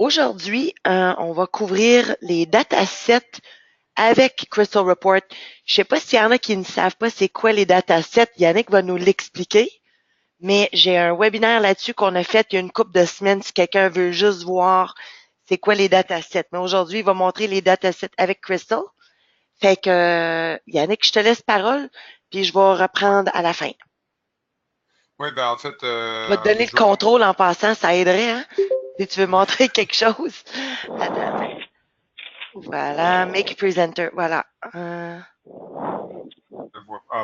Aujourd'hui, on va couvrir les datasets avec Crystal Report. Je sais pas s'il y en a qui ne savent pas c'est quoi les datasets. Yannick va nous l'expliquer, mais j'ai un webinaire là-dessus qu'on a fait il y a une couple de semaines si quelqu'un veut juste voir c'est quoi les datasets. Mais aujourd'hui, il va montrer les datasets avec Crystal. Fait que, Yannick, je te laisse parole, puis je vais reprendre à la fin. Oui, ben en fait, Je vais te donner le je vais commencer. contrôle en passant, ça aiderait, hein? Si tu veux montrer quelque chose. Attends. Voilà, make presenter. Voilà. Ah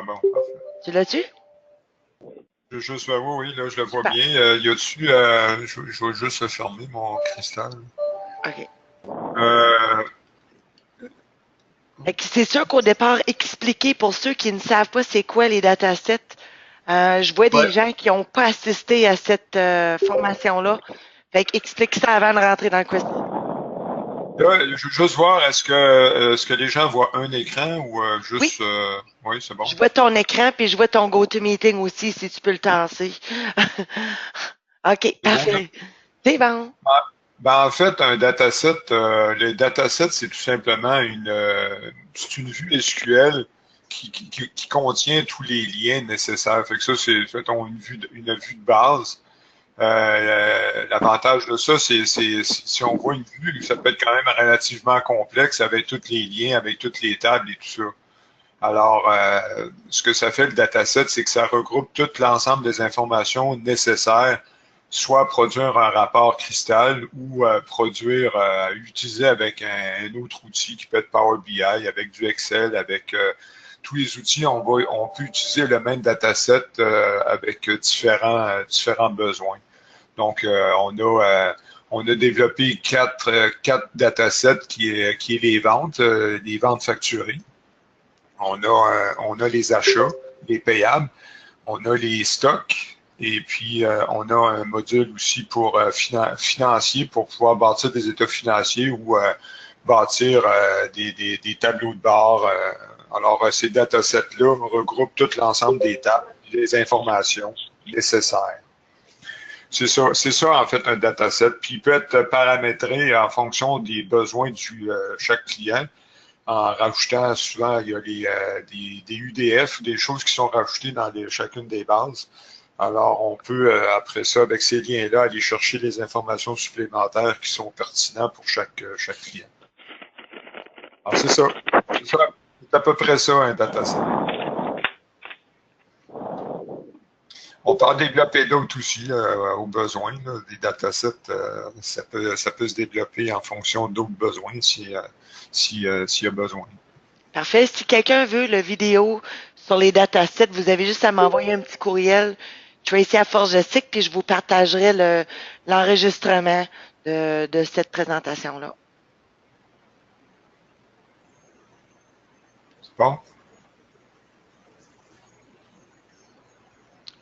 bon, parfait. Tu l'as-tu? Juste, oui, oui, là, je le vois Super. bien. Y a-tu, je vais juste fermer mon cristal. OK. Euh, Fait que c'est sûr qu'au départ, expliquer pour ceux qui ne savent pas c'est quoi les datasets. Je vois des ouais. gens qui n'ont pas assisté à cette formation-là. Fait que explique ça avant de rentrer dans le quiz. Là, je veux juste voir, est-ce que les gens voient un écran ou Oui, juste, oui, c'est bon. je vois ton écran puis je vois ton GoToMeeting aussi si tu peux le tasser. OK, C'est beau, là. parfait. C'est bon. Ah, ben, en fait, un dataset, le dataset, c'est tout simplement c'est une vue SQL qui contient tous les liens nécessaires. Fait que ça, c'est, mettons, une vue de base. L'avantage de ça, si on voit une vue, ça peut être quand même relativement complexe avec tous les liens, avec toutes les tables et tout ça. Alors, ce que ça fait le dataset, c'est que ça regroupe tout l'ensemble des informations nécessaires, soit produire un rapport cristal ou utiliser avec un autre outil qui peut être Power BI, avec du Excel, avec tous les outils, on peut utiliser le même dataset avec différents besoins. Donc, on a développé quatre datasets qui est les ventes facturées. On a les achats, les payables, on a les stocks, et puis on a un module aussi pour financier pour pouvoir bâtir des états financiers ou bâtir des tableaux de bord. Alors, ces datasets-là regroupent tout l'ensemble des tables, des informations nécessaires. C'est ça en fait un dataset. Puis il peut être paramétré en fonction des besoins du chaque client. En rajoutant souvent, il y a des UDF, des choses qui sont rajoutées dans chacune des bases. Alors, on peut, après ça, avec ces liens-là, aller chercher les informations supplémentaires qui sont pertinentes pour chaque client. Alors, c'est ça. C'est ça. C'est à peu près ça, un dataset. On peut en développer d'autres aussi, là, au besoin. Là. Des datasets, ça peut se développer en fonction d'autres besoins s'il y a besoin. Parfait. Si quelqu'un veut le vidéo sur les datasets, vous avez juste à m'envoyer un petit courriel, Tracy à Forgestic, puis je vous partagerai l'enregistrement de cette présentation-là. Bon?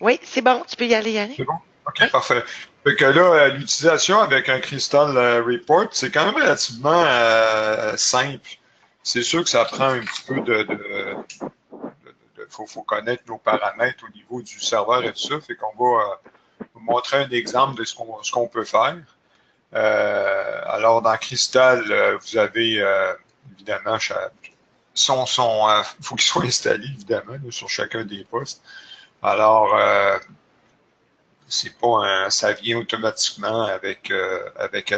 Oui, c'est bon. Tu peux y aller, C'est Yannick? bon? OK, Oui. parfait. Fait que là, l'utilisation avec un Crystal Report, c'est quand même relativement simple. C'est sûr que ça prend un petit peu faut connaître nos paramètres au niveau du serveur et tout ça. Fait qu'on va vous montrer un exemple de ce qu'on peut faire. Alors, dans Crystal, vous avez évidemment, faut qu'il soit installé, évidemment, là, sur chacun des postes. Alors, c'est pas ça vient automatiquement avec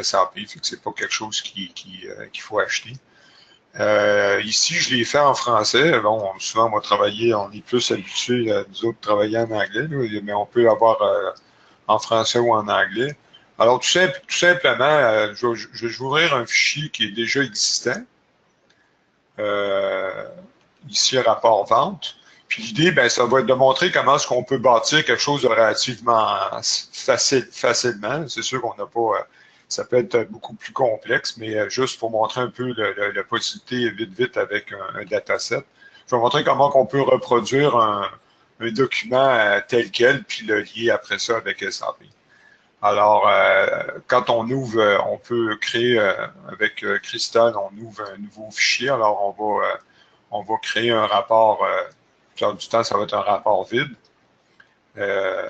SAP, fait que c'est pas quelque chose qu'il faut acheter. Ici, je l'ai fait en français. Bon, souvent, on va travailler, on est plus habitué, nous autres, de travailler en anglais, là, mais on peut l'avoir en français ou en anglais. Alors, tout simplement, je vais ouvrir un fichier qui est déjà existant. Euh, Ici, rapport vente. Puis l'idée, ben, ça va être de montrer comment est-ce qu'on peut bâtir quelque chose de relativement facilement. C'est sûr qu'on n'a pas, ça peut être beaucoup plus complexe, mais juste pour montrer un peu la possibilité vite avec un dataset. Je vais montrer comment on peut reproduire un document tel quel, puis le lier après ça avec SAP. Alors, quand on ouvre, on peut créer avec Crystal, on ouvre un nouveau fichier. Alors, on va créer un rapport. La plupart du temps, ça va être un rapport vide. Euh,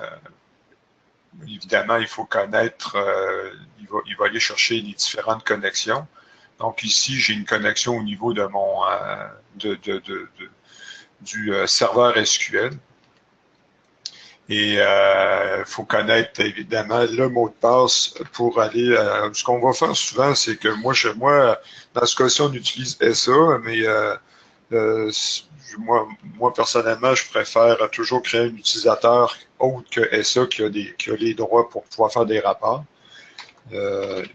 évidemment, il faut connaître, il va aller chercher les différentes connexions. Donc ici, j'ai une connexion au niveau de mon du serveur SQL. Et il faut connaître évidemment le mot de passe pour aller. Ce qu'on va faire souvent, c'est que moi, dans ce cas-ci, on utilise SA, mais moi, personnellement, je préfère toujours créer un utilisateur autre que SA qui a les droits pour pouvoir faire des rapports.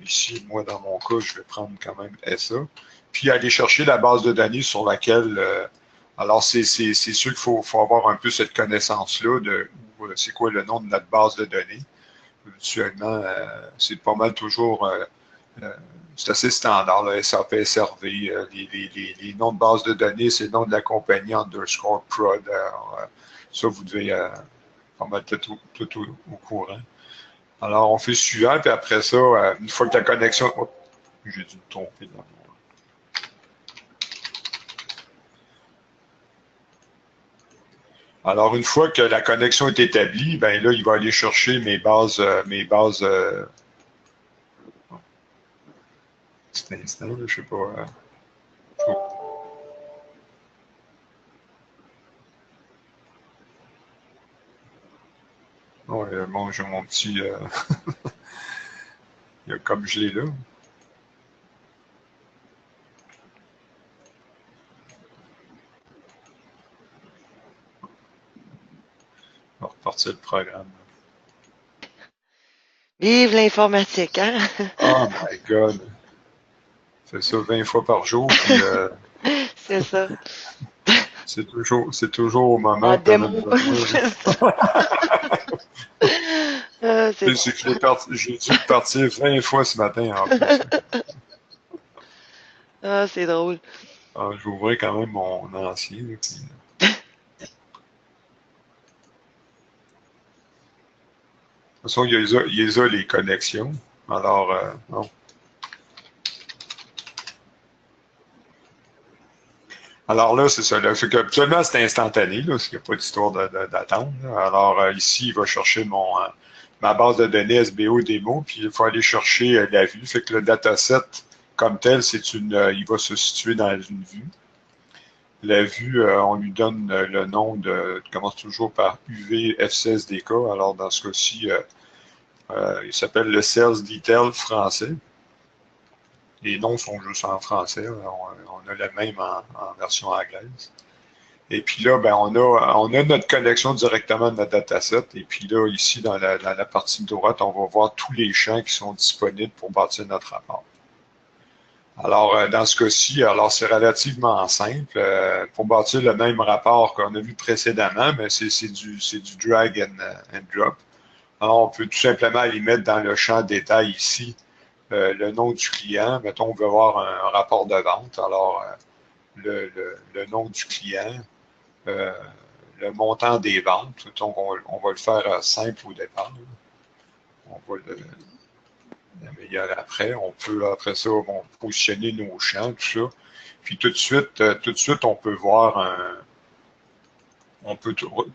Ici, moi, dans mon cas, je vais prendre quand même SA. Puis aller chercher la base de données sur laquelle. Alors, c'est sûr qu'il faut avoir un peu cette connaissance-là de c'est quoi le nom de notre base de données. Habituellement, c'est pas mal toujours. C'est assez standard, là, SAP, SRV, les noms de base de données, c'est le nom de la compagnie underscore prod. Ça, vous devez pas mal tout au courant. Alors, on fait suivant, puis après ça, une fois que la connexion... Oh, j'ai dû me tromper dans mon... Alors, une fois que la connexion est établie, ben là, il va aller chercher mes bases... Petit instant, là, je sais pas... Ouais, bon, j'ai mon petit... comme je l'ai là. On va repartir le programme. Vive l'informatique, hein? Oh my God! Fais ça 20 fois par jour, puis C'est ça. c'est toujours au moment En que tu en as démo. besoin. C'est C'est que j'ai dû le partir 20 fois ce matin en plus. c'est drôle. Alors, je vais ouvrir quand même mon ancien. Là, puis... De toute façon, il y a les connexions. Alors, non. Alors là, c'est ça. Là. Fait que, actuellement, c'est instantané. Là, parce qu'il n'y a pas d'histoire d'attendre. Alors, ici, il va chercher ma base de données SBO démo, puis il faut aller chercher la vue. Fait que le dataset, comme tel, il va se situer dans une vue. La vue, on lui donne le nom commence toujours par UV F16DK. Alors, dans ce cas-ci, il s'appelle le Sales Detail français. Les noms sont juste en français. On a le même en version anglaise. Et puis là, ben, on a notre connexion directement de notre dataset. Et puis là, ici, dans la partie de droite, on va voir tous les champs qui sont disponibles pour bâtir notre rapport. Alors, dans ce cas-ci, alors c'est relativement simple. Pour bâtir le même rapport qu'on a vu précédemment, mais c'est du drag and drop. Alors, on peut tout simplement aller mettre dans le champ détail ici le nom du client. Mettons, on veut avoir un rapport de vente. Alors, le nom du client, le montant des ventes. Donc, on va le faire simple au départ. On va l'améliorer après. On peut, après ça, positionner nos champs, tout ça. Puis tout de suite, on peut voir tout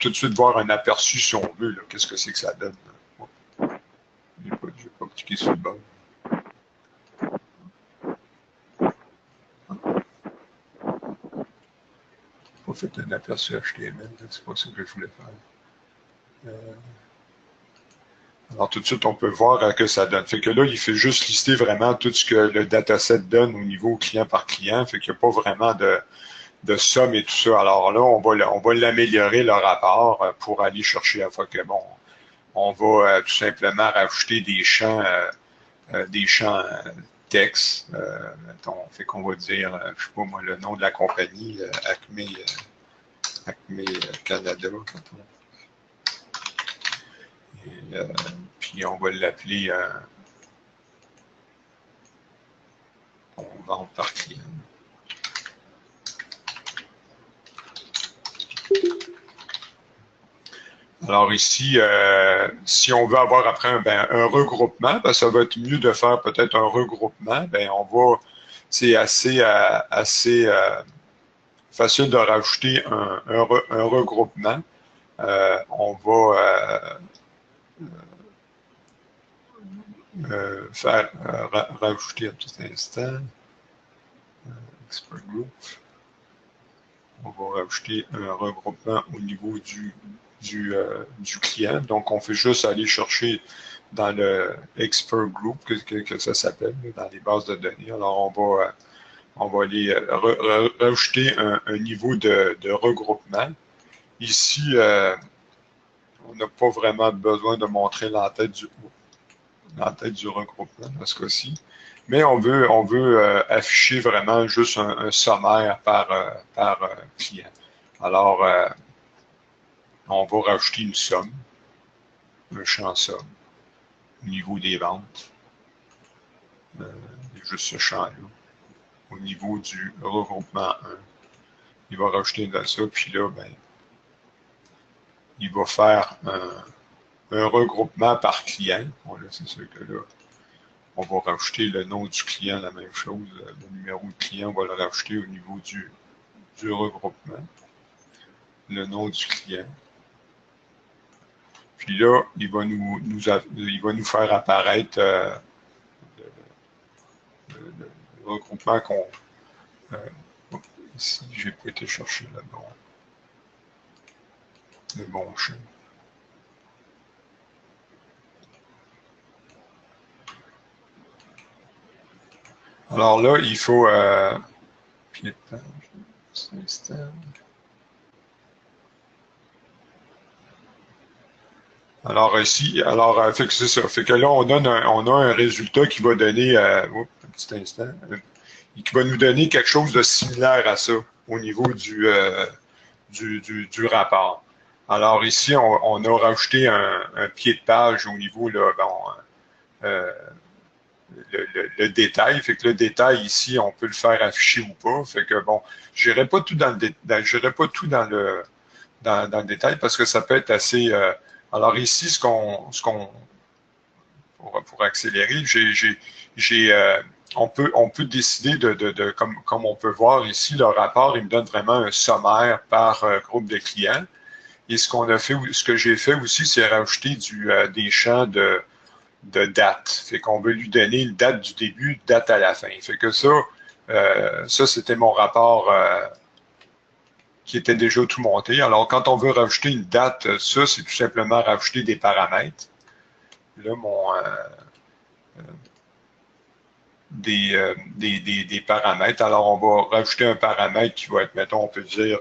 de suite voir un aperçu si on veut. Qu'est-ce que c'est que ça donne? Je n'ai pas cliqué sur le bas. Pas fait un aperçu HTML, c'est pas ça que je voulais faire. Alors tout de suite, on peut voir que ça donne. Fait que là, il fait juste lister vraiment tout ce que le dataset donne au niveau client par client. Fait qu'il n'y a pas vraiment de somme et tout ça. Alors là, on va l'améliorer le rapport pour aller chercher à la fois que bon, on va tout simplement rajouter des champs texte. Mettons, fait qu'on va dire, je sais pas moi, le nom de la compagnie, Acme Canada. Et, puis on va l'appeler vente par client. Alors ici, si on veut avoir après un regroupement, ben, ça va être mieux de faire peut-être un regroupement. Ben, c'est assez facile de rajouter un regroupement. On va rajouter un petit instant. Expert Group. On va rajouter un regroupement au niveau du client. Donc, on fait juste aller chercher dans le Expert Group, que ça s'appelle, dans les bases de données. Alors, on va aller rajouter un niveau de regroupement. Ici, on n'a pas vraiment besoin de montrer l'entête du regroupement dans ce cas-ci. Mais on veut afficher vraiment juste un sommaire par client. Alors, on va rajouter une somme, un champ somme, au niveau des ventes. Juste ce champ-là. Au niveau du regroupement 1. Il va rajouter dans ça, puis là, ben, il va faire un regroupement par client. Bon, là, c'est sûr que là, on va rajouter le nom du client, la même chose. Le numéro de client, on va le rajouter au niveau du regroupement. Le nom du client. Puis là, il va nous faire apparaître le regroupement qu'on... ici, je n'ai pas été chercher le bon champ. Alors là, il faut... pied de page, système. Alors ici, fait que c'est ça. Fait que là, on a un résultat qui va donner, un petit instant, qui va nous donner quelque chose de similaire à ça au niveau du rapport. Alors ici, on a rajouté un pied de page au niveau là, le détail. Fait que le détail ici, on peut le faire afficher ou pas. Fait que bon, je n'irai pas tout dans le détail parce que ça peut être assez. Alors ici, pour accélérer, on peut décider comme on peut voir ici, le rapport, il me donne vraiment un sommaire par groupe de clients. Et ce que j'ai fait aussi, c'est rajouter des champs de date. Fait qu'on veut lui donner une date du début, date à la fin. Fait que ça c'était mon rapport qui était déjà tout monté. Alors, quand on veut rajouter une date, ça, c'est tout simplement rajouter des paramètres. Là, des paramètres. Alors, on va rajouter un paramètre qui va être, mettons, on peut dire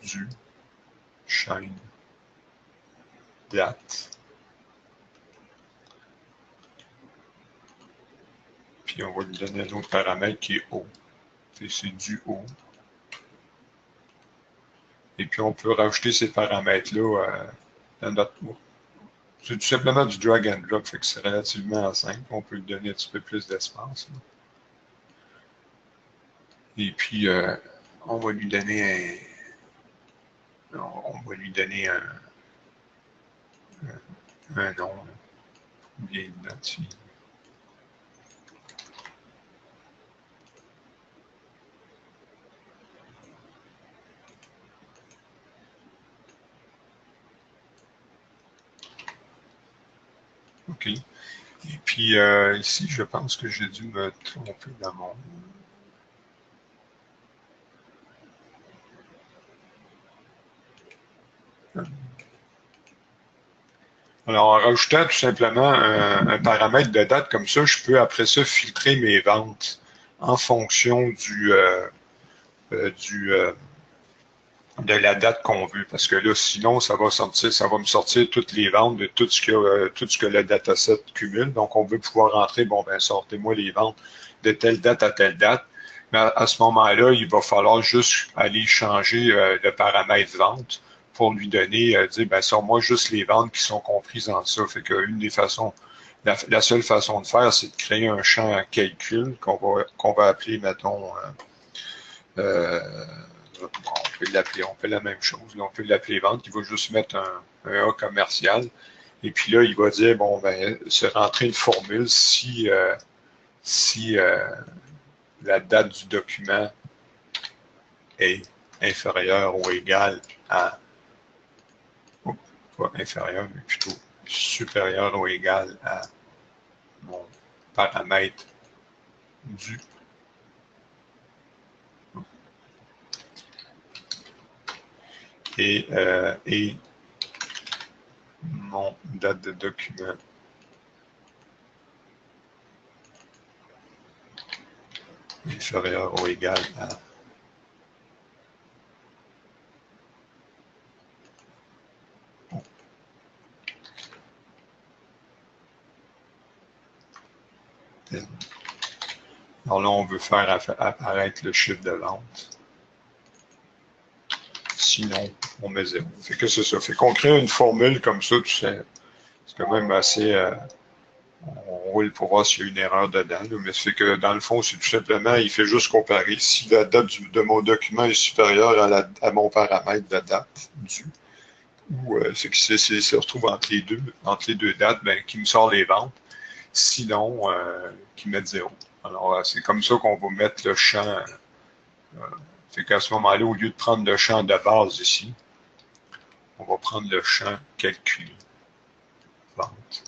du chaîne date. Puis, on va lui donner un autre paramètre qui est haut. C'est du haut. Et puis, on peut rajouter ces paramètres-là dans notre... C'est tout simplement du drag and drop, fait que c'est relativement simple. On peut lui donner un petit peu plus d'espace. Et puis, on va lui donner un nom bien identifié. OK. Et puis, ici, je pense que j'ai dû me tromper dans mon... Alors, en rajoutant tout simplement un paramètre de date comme ça, je peux après ça filtrer mes ventes en fonction de la date qu'on veut. Parce que là, sinon, ça va me sortir toutes les ventes de tout ce que le dataset cumule. Donc, on veut pouvoir rentrer, bon, ben, sortez-moi les ventes de telle date à telle date. Mais à ce moment-là, il va falloir juste aller changer le paramètre vente pour lui donner, dire, ben, sors-moi juste les ventes qui sont comprises en ça. Fait qu'une des façons, la seule façon de faire, c'est de créer un champ calcul qu'on va appeler, mettons, on peut la même chose. Là, on peut l'appeler vente. Il va juste mettre un A commercial. Et puis là, il va dire, bon, ben, se rentrer une formule si la date du document est inférieure ou égale à pas inférieur, mais plutôt supérieur ou égal à mon paramètre du. Et mon date de document inférieur ou égal à alors là, on veut faire apparaître le chiffre de vente. Sinon, on met 0. Fait que c'est ça. Fait qu'on crée une formule comme ça, tu sais. C'est quand même assez. On roule pour voir s'il y a une erreur dedans. Là, mais c'est que dans le fond, c'est tout simplement, il fait juste comparer. Si la date de mon document est supérieure à mon paramètre de date du, ou c'est qu'il se retrouve entre les deux dates, ben, qui me sort les ventes. Sinon, qui mette 0. Alors, c'est comme ça qu'on va mettre le champ. Fait qu'à ce moment-là, au lieu de prendre le champ de base ici, on va prendre le champ calculé. Vente.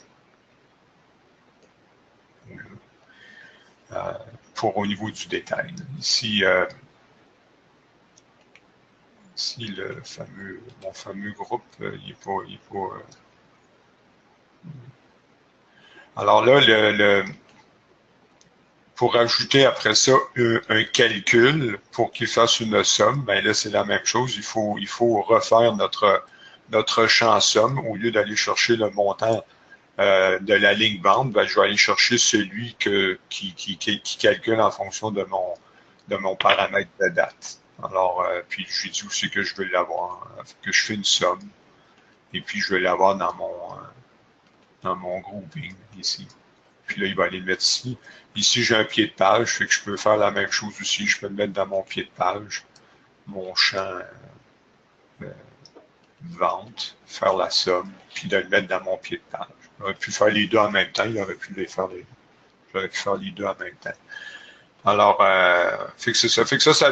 Pour au niveau du détail. Ici, ici mon fameux groupe, il n'est pas. Alors là, pour ajouter après ça un calcul pour qu'il fasse une somme, ben là, c'est la même chose. Il faut refaire notre champ somme. Au lieu d'aller chercher le montant de la ligne vente, ben, je vais aller chercher celui qui calcule en fonction de mon paramètre de date. Alors, puis je lui dis aussi que je veux l'avoir, que je fais une somme, et puis je vais l'avoir dans mon grouping ici. Puis là, il va aller le mettre ici. Ici, j'ai un pied de page, fait que je peux faire la même chose aussi. Je peux le mettre dans mon pied de page, mon champ vente, faire la somme, puis de le mettre dans mon pied de page. J'aurais pu faire les deux en même temps. J'aurais pu faire les deux en même temps. Alors, fait que c'est ça. Fait que ça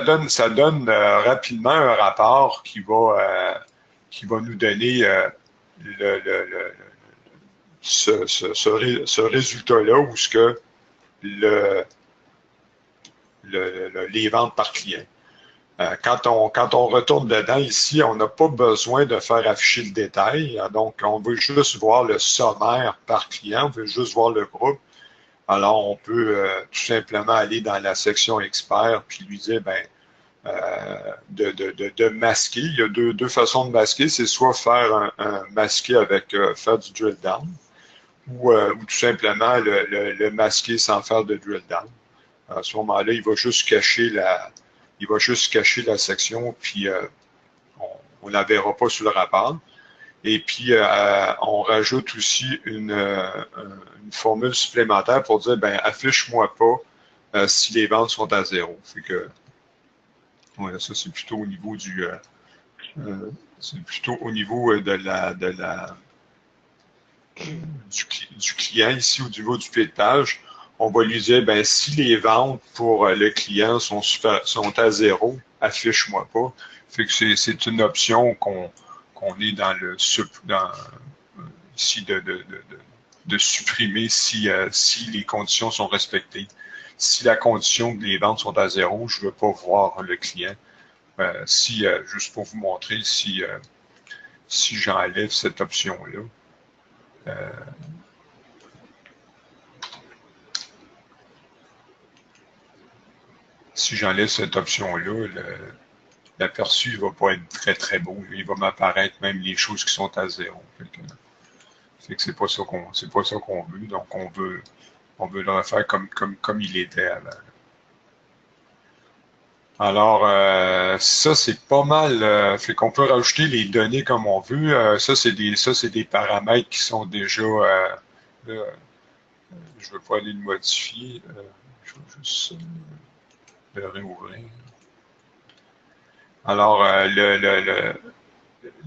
donne rapidement un rapport qui va nous donner ce résultat-là où ce que les ventes par client. Quand on retourne dedans ici, on n'a pas besoin de faire afficher le détail. Donc, on veut juste voir le sommaire par client, on veut juste voir le groupe. Alors, on peut tout simplement aller dans la section expert puis lui dire, de masquer. Il y a deux façons de masquer. C'est soit faire un masquer avec faire du drill down ou tout simplement le masquer sans faire de drill down. À ce moment-là, il va juste cacher la section, puis on ne la verra pas sur le rapport. Et puis, on rajoute aussi une formule supplémentaire pour dire, affiche-moi pas si les ventes sont à 0. Fait que, ouais, ça, c'est plutôt au niveau c'est plutôt au niveau du client ici, au niveau du pied de page. On va lui dire, si les ventes pour le client sont à 0, affiche-moi pas. Fait que c'est une option qu'on est dans ici de supprimer si les conditions sont respectées. Si la condition que les ventes sont à 0, je ne veux pas voir le client. Juste pour vous montrer, si j'enlève cette option-là, si j'enlève cette option-là, l'aperçu ne va pas être très, très beau. Il va m'apparaître même les choses qui sont à 0. Fait que c'est pas ça qu'on veut. Donc, on veut le refaire comme il était avant. Alors, ça, c'est pas mal. Fait qu'on peut rajouter les données comme on veut. Ça, c'est des paramètres qui sont déjà. Là, je ne veux pas aller le modifier. Je vais juste le réouvrir. Alors,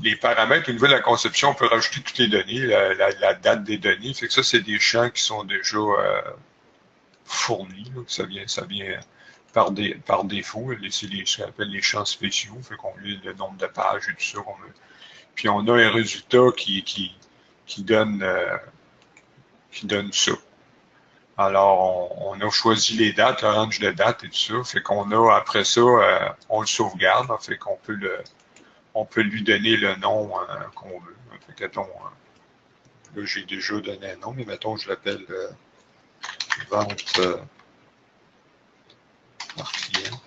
les paramètres, au niveau de la conception, on peut rajouter toutes les données, la date des données. Fait que ça, c'est des champs qui sont déjà fournis. Là, ça vient par défaut. C'est ce qu'on appelle les champs spéciaux. Fait qu'on lit le nombre de pages et tout ça. puis on a un résultat qui donne ça. Alors, on a choisi les dates, le range de dates et tout ça. Fait qu'on a, après ça, on le sauvegarde. Fait qu'on peut on peut lui donner le nom qu'on veut. Fait que, mettons, là, j'ai déjà donné un nom, mais mettons, je l'appelle vente par client.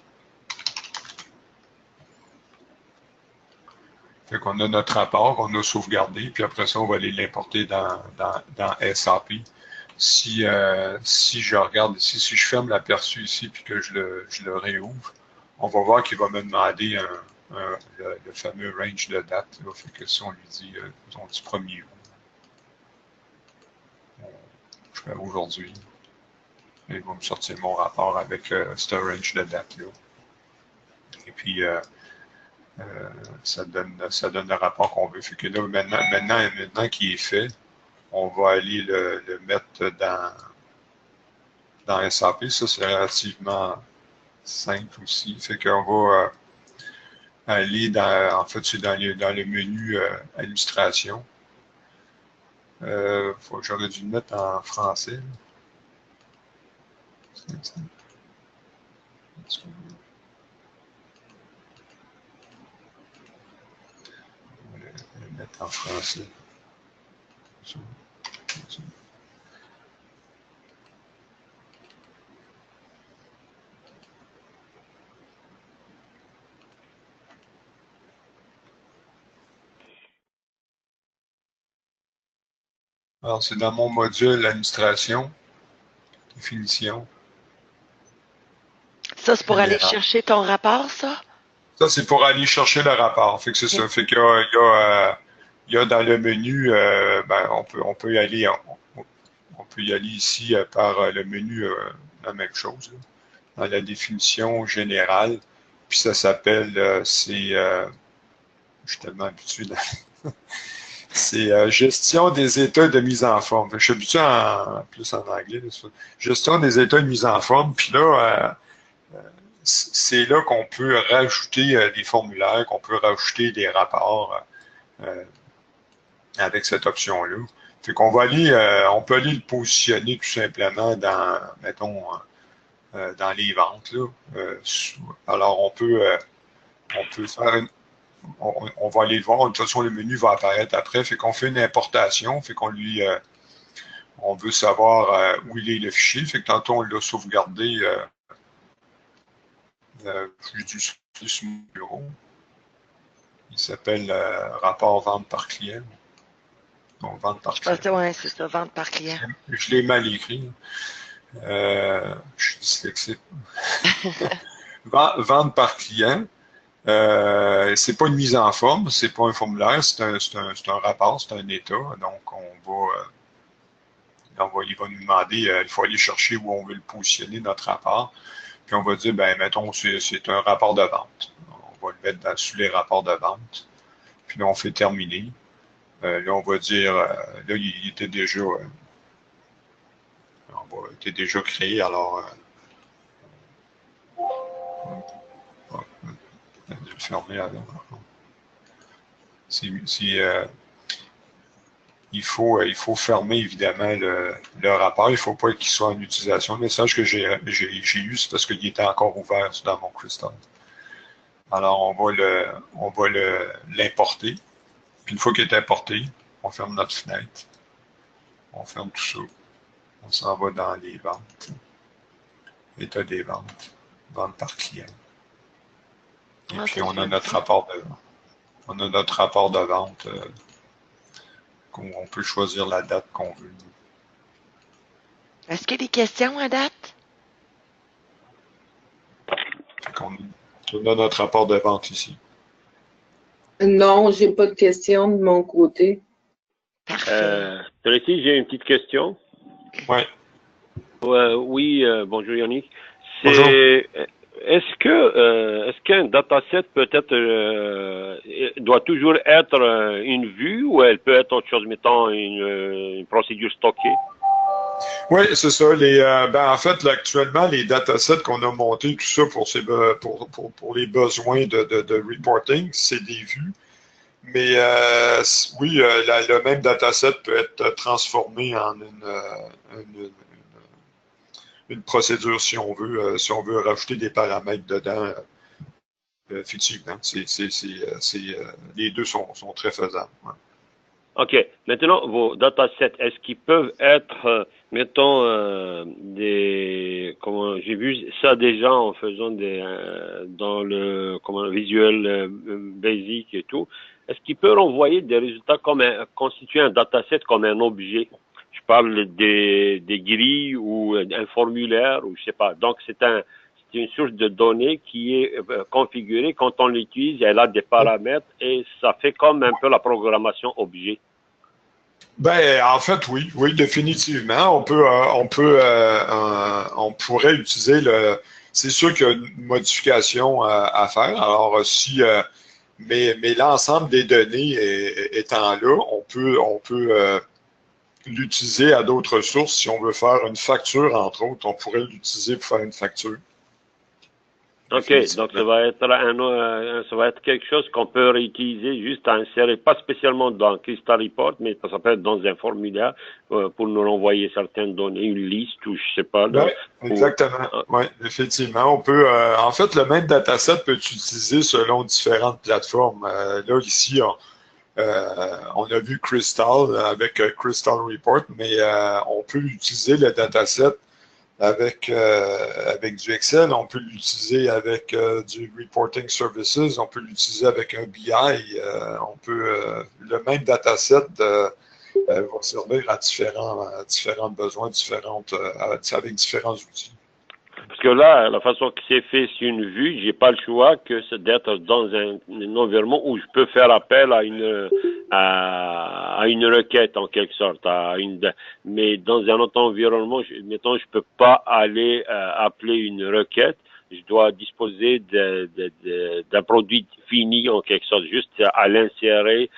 Fait qu'on a notre rapport qu'on a sauvegardé, puis après ça, on va aller l'importer dans SAP. Si je regarde ici, si je ferme l'aperçu ici puis que je le réouvre, on va voir qu'il va me demander le fameux range de date. Là. Fait que si on lui dit, disons, du 1er août, je fais aujourd'hui, il va me sortir mon rapport avec ce range de date-là. Et puis, ça donne le rapport qu'on veut. Fait que là, maintenant qu'il est fait, on va aller le mettre dans SAP. Ça, c'est relativement simple aussi. Fait qu'on va aller en fait, c'est dans le menu illustration. J'aurais dû le mettre en français. On va le mettre en français. Alors, c'est dans mon module administration, définition. Ça, c'est pour aller générale. chercher ton rapport, ça? Ça, c'est pour aller chercher le rapport. Fait que c'est ça. Fait qu'il y a dans le menu, ben, on peut y aller, on peut y aller ici par le menu, la même chose, là, dans la définition générale. Puis ça s'appelle, je suis tellement habitué c'est gestion des états de mise en forme. Je suis habitué plus en anglais. Là, gestion des états de mise en forme. Puis là, c'est là qu'on peut rajouter des formulaires, qu'on peut rajouter des rapports avec cette option-là. Fait qu'on va aller, on peut aller le positionner tout simplement dans, mettons, dans les ventes. Là. Alors, on peut faire on va aller le voir. De toute façon, le menu va apparaître après. Fait qu'on fait une importation. Fait qu'on lui, on veut savoir où il est le fichier. Fait que tantôt, on l'a sauvegardé. Je lui dis sur mon bureau. Il s'appelle rapport vente par client. Donc, vente par client. Oui, c'est ça, vente par client. Je l'ai mal écrit. Je suis dyslexique. Vente par client. C'est pas une mise en forme, c'est pas un formulaire, c'est un rapport, c'est un état. Donc, il va nous demander, il faut aller chercher où on veut le positionner, notre rapport. Puis on va dire, ben, mettons, c'est un rapport de vente. On va le mettre sous les rapports de vente. Puis là, on fait terminer. Là, on va dire, là, il était déjà, était déjà créé, alors, on va le fermer avant. Il faut fermer évidemment le rapport. Il ne faut pas qu'il soit en utilisation. Le message que j'ai eu, c'est parce qu'il était encore ouvert dans mon Crystal. Alors, on va l'importer. Puis une fois qu'il est importé, on ferme notre fenêtre. On ferme tout ça. On s'en va dans les ventes. État des ventes. Vente par client. Et puis on a notre rapport de vente. On peut choisir la date qu'on veut. Est-ce qu'il y a des questions à date? On a notre rapport de vente ici. Non, j'ai pas de questions de mon côté. Parfait. Tracy, j'ai une petite question. Ouais. Oui, bonjour Yannick. Bonjour. Est-ce qu'un dataset doit toujours être une vue ou elle peut être autre chose, mettons une procédure stockée? Oui, c'est ça. En fait, là, actuellement, les datasets qu'on a montés, tout ça pour les besoins de reporting, c'est des vues. Mais oui, le même dataset peut être transformé en une procédure si on veut rajouter des paramètres dedans. Effectivement, les deux sont très faisables. Ouais. OK. Maintenant, vos datasets, est-ce qu'ils peuvent être, mettons, comment, j'ai vu ça déjà en faisant dans le, Visual Basic et tout. Est-ce qu'il peut renvoyer des résultats constituer un dataset comme un objet? Je parle des grilles ou un formulaire ou je sais pas. Donc, c'est une source de données qui est configurée. Quand on l'utilise, elle a des paramètres et ça fait comme un peu la programmation objet. Ben, en fait, oui, définitivement. On pourrait utiliser c'est sûr qu'il y a une modification à faire. Alors, mais l'ensemble des données étant là, on peut l'utiliser à d'autres sources. Si on veut faire une facture, entre autres, on pourrait l'utiliser pour faire une facture. OK, donc ça va être quelque chose qu'on peut réutiliser juste à insérer, pas spécialement dans Crystal Report, mais ça peut être dans un formulaire pour nous renvoyer certaines données, une liste ou je sais pas. Oui, exactement. Oui, effectivement. On peut, en fait, le même dataset peut être utilisé selon différentes plateformes. Là, ici, on a vu Crystal avec Crystal Report, mais on peut utiliser le dataset avec du Excel, on peut l'utiliser avec du Reporting Services, on peut l'utiliser avec un BI, le même dataset va servir à différents besoins, avec différents outils. Parce que là, la façon que c'est fait sur une vue, j'ai pas le choix que c'est d'être dans un environnement où je peux faire appel à une requête en quelque sorte, mais dans un autre environnement, mettons, je peux pas aller appeler une requête. Je dois disposer d'un produit fini en quelque sorte, juste à l'insérer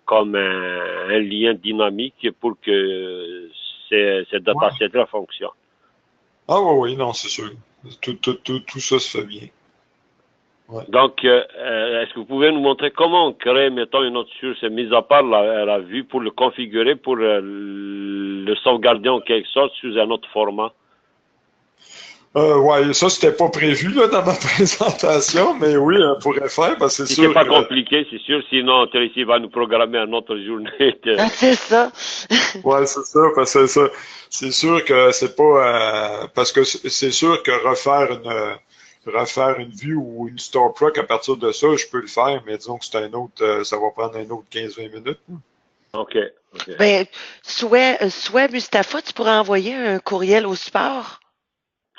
comme un lien dynamique pour que ces datasets-là fonctionnent. Ah oui, non, c'est sûr. Tout ça se fait bien. Ouais. Donc, est-ce que vous pouvez nous montrer comment on crée, mettons, une autre source, mis à part la vue, pour le configurer, pour le sauvegarder en quelque sorte sous un autre format? Oui, ça, c'était pas prévu là, dans ma présentation, mais oui, on pourrait faire, parce que c'est sûr. C'est pas compliqué, c'est sûr, sinon Tracy va nous programmer une autre journée. C'est ça. Oui, c'est ça, parce que ça, c'est sûr que c'est pas. Parce que c'est sûr que refaire une vue ou une store proc à partir de ça, je peux le faire, mais disons que c'est un autre, ça va prendre un autre 15-20 minutes. OK. Ben, soit Mustapha, tu pourrais envoyer un courriel au support.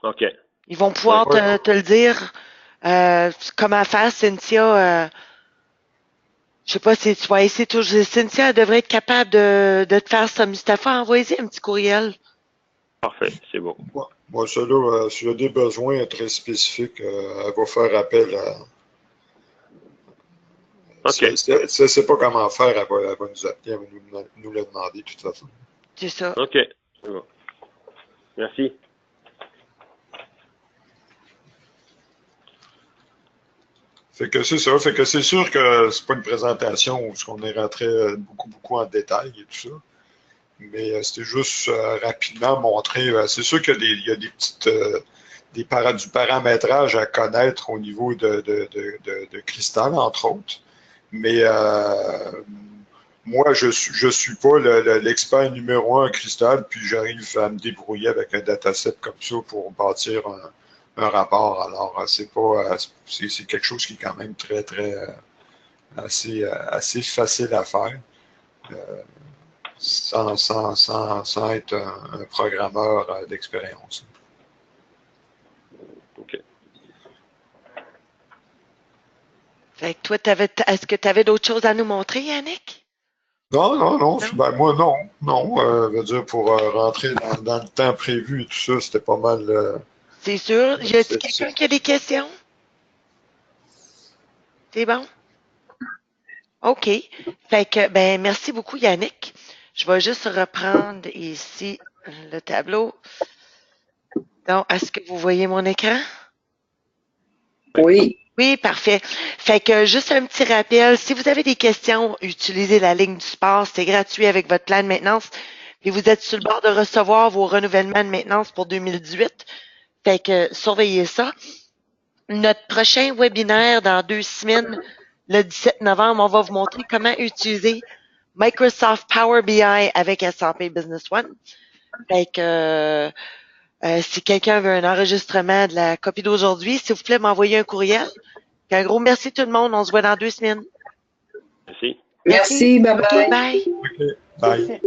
OK. Ils vont pouvoir te le dire comment faire, Cynthia. Je sais pas si tu vas essayer toujours. Cynthia devrait être capable de te faire ça. Mustapha, envoyez un petit courriel. Parfait, c'est bon. Moi, ça là, s'il y a des besoins très spécifiques, elle va faire appel à. OK. Si elle ne sait pas comment faire, elle va nous appeler, elle va nous le demander de toute façon. C'est ça. OK, c'est bon. Merci. Fait que c'est ça. Fait que c'est sûr que c'est pas une présentation où on est rentré beaucoup en détail et tout ça. Mais c'était juste rapidement montrer. C'est sûr qu'il y a des petites du paramétrage à connaître au niveau de Crystal, entre autres. Mais moi, je suis pas l'expert numéro 1 Crystal, puis j'arrive à me débrouiller avec un dataset comme ça pour bâtir un rapport. Alors, c'est quelque chose qui est quand même assez facile à faire. Sans être un programmeur d'expérience. OK. Fait que toi, est-ce que tu avais d'autres choses à nous montrer, Yannick? Non. Ben, moi, non. Veut dire, pour rentrer dans le temps prévu et tout ça, c'était pas mal. C'est sûr. Y a-t-il quelqu'un qui a des questions? C'est bon? OK. Fait que, ben, merci beaucoup, Yannick. Je vais juste reprendre ici le tableau. Donc, est-ce que vous voyez mon écran? Oui. Oui, parfait. Fait que juste un petit rappel, si vous avez des questions, utilisez la ligne du support, c'est gratuit avec votre plan de maintenance. Puis vous êtes sur le bord de recevoir vos renouvellements de maintenance pour 2018. Fait que surveillez ça. Notre prochain webinaire dans 2 semaines, le 17 novembre, on va vous montrer comment utiliser Microsoft Power BI avec SAP Business One. Fait que si quelqu'un veut un enregistrement de la copie d'aujourd'hui, s'il vous plaît, m'envoyer un courriel. Un gros merci tout le monde. On se voit dans 2 semaines. Merci. Merci, bye bye. OK, bye. OK, bye.